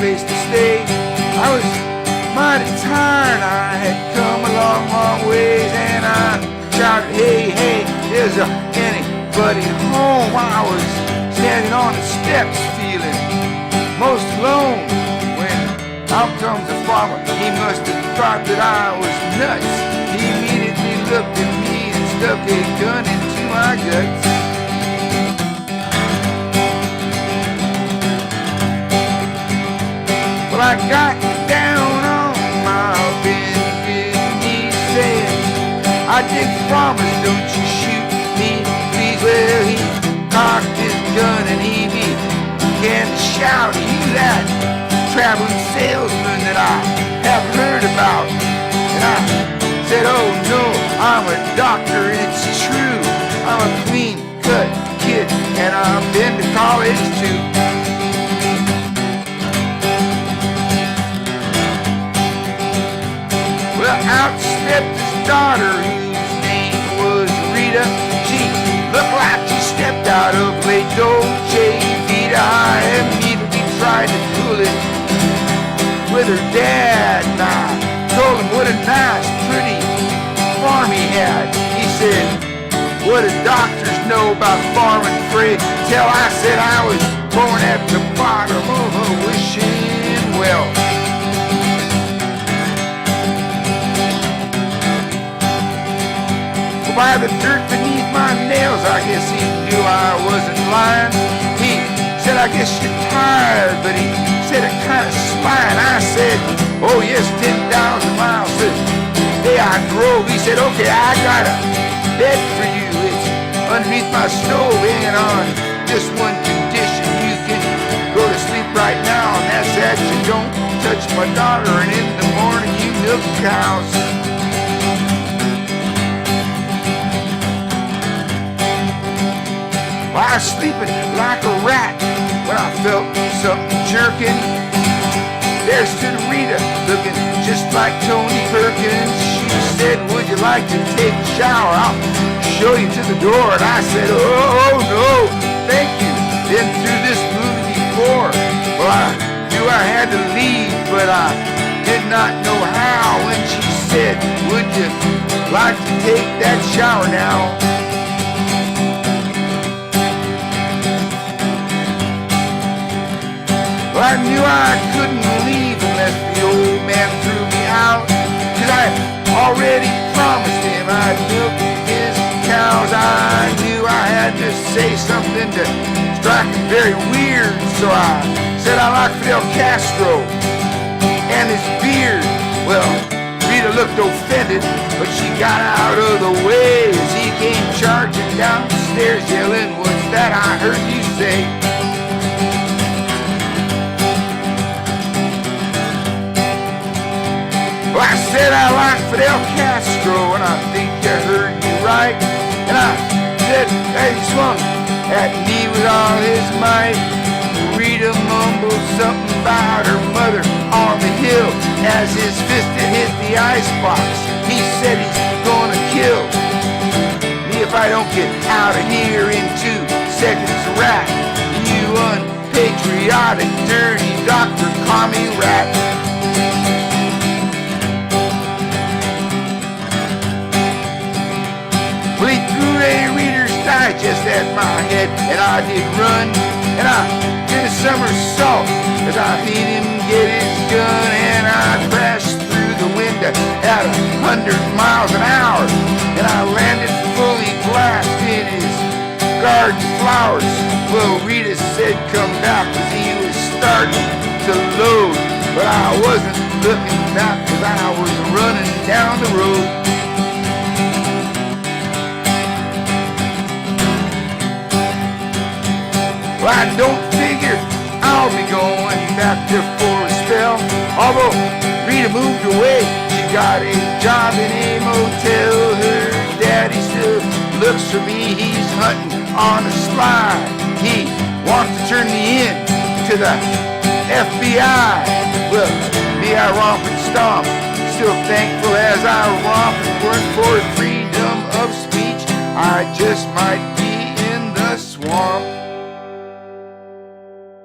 place to stay. I was mighty tired, I had come a long, long ways, and I shouted, hey, hey, is there anybody home? I was standing on the steps feeling most alone when out comes the farmer. He must have thought that I was nuts. He immediately looked at me and stuck a gun into my guts. Well, I got down on my bended knees saying, I dig farmers, don't you shoot me, please. Well, he cocked his gun and he began to shout, you that traveling salesman that I have heard about. And I said, oh no, I'm a doctor, it's true. I'm a clean-cut kid and I've been to college too. Well, out stepped his daughter, whose name was Rita. She looked like she stepped out of a Dolce Vita. I immediately tried to cool it with her dad, and I told him what a nice, pretty farm he had. He said, what do doctors know about farming, Fred? Till I said I was born at the bottom of a wishing well. By the dirt beneath my nails, I guess he knew I wasn't lying. He said, I guess you're tired, but he said it kind of sly. And I said, oh yes, 10,000 miles this day I drove. He said, okay, I got a bed for you. It's underneath my stove and on just one condition. You can go to sleep right now, and that's that you don't touch my daughter, and in the morning you milk cows. Well, I was sleeping like a rat when I felt something jerking. There stood Rita, looking just like Tony Perkins. She said, would you like to take a shower? I'll show you to the door. And I said, oh no, thank you. Been through this movie before. Well, I knew I had to leave, but I did not know how. When she said, would you like to take that shower now? Well, I knew I couldn't leave unless the old man threw me out, 'cause I had already promised him I'd milk his cows. I knew I had to say something to strike him very weird, so I said I like Fidel Castro and his beard. Well, Rita looked offended, but she got out of the way as he came charging down the stairs yelling, what's that I heard you say? Well, I said I like Fidel Castro, and I think you heard me right. And I said, he swung at me with all his might. Rita mumbled something about her mother on the hill as his fist had hit the icebox. He said he's gonna kill me if I don't get out of here in 2 seconds. Rat, you unpatriotic, dirty doctor, commie rat. Well, he threw a Reader's Digest at my head, and I did run, and I did a somersault as I made him get his gun, and I crashed through the window at 100 miles an hour, and I landed fully blasted his garden flowers. Well, Rita said come back 'cause he was starting to load, but I wasn't looking back 'cause I was running down the road. Well, I don't figure I'll be going back there for a spell. Although Rita moved away, she got a job in a motel. Her daddy still looks for me, he's hunting on the slide. He wants to turn me in to the FBI. Well, me, I romp and stomp, still thankful as I romp and work for freedom of speech. I just might be in the swamp.